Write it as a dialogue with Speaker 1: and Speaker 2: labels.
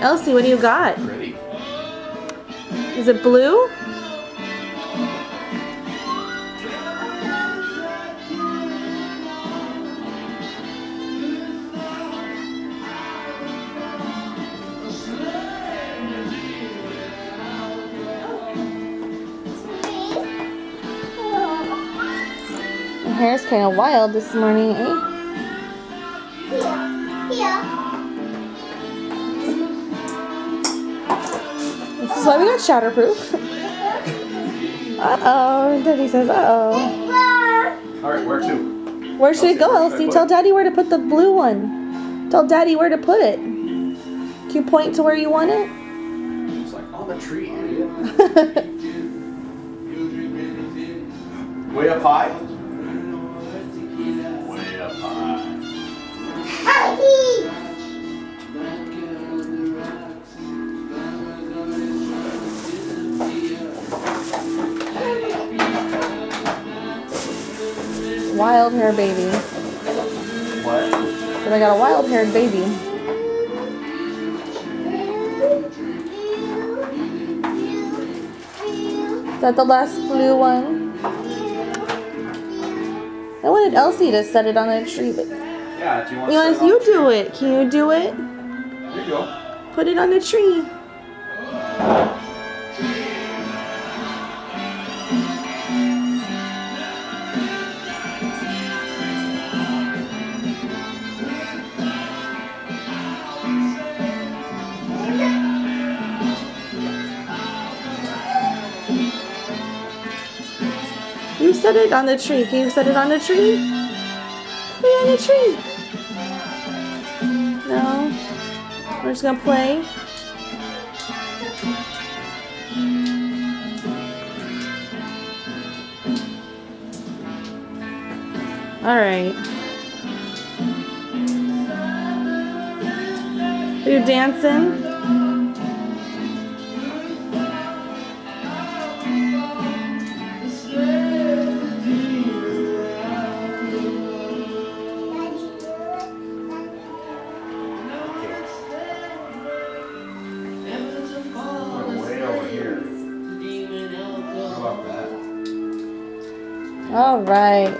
Speaker 1: Elsie, what do you got?
Speaker 2: Pretty.
Speaker 1: Is it blue? My hair's kind of wild this morning, eh? This is why we got shatterproof. Uh-oh. Daddy says, uh-oh.
Speaker 2: Alright, where to?
Speaker 1: Where should it go,
Speaker 2: Where should I
Speaker 1: Elsie?
Speaker 2: put
Speaker 1: Tell
Speaker 2: it?
Speaker 1: Daddy where to put the blue one. Tell Daddy where to put it. Can you point to where you want it?
Speaker 2: It's like on the tree, idiot. Way up high? Way up high.
Speaker 1: Wild hair baby.
Speaker 2: What?
Speaker 1: But I got a wild haired baby. Is that the last blue one? I wanted Elsie to set it on a tree, but
Speaker 2: Yeah, do you want
Speaker 1: you
Speaker 2: to
Speaker 1: want
Speaker 2: set it
Speaker 1: you
Speaker 2: on
Speaker 1: do it. Can you do it?
Speaker 2: There you go.
Speaker 1: Put it on the tree. You set it on the tree. Can you set it on the tree? Put it on the tree. No. We're just gonna play. Alright. Are you dancing?
Speaker 2: Way over here. How about that?
Speaker 1: Alright.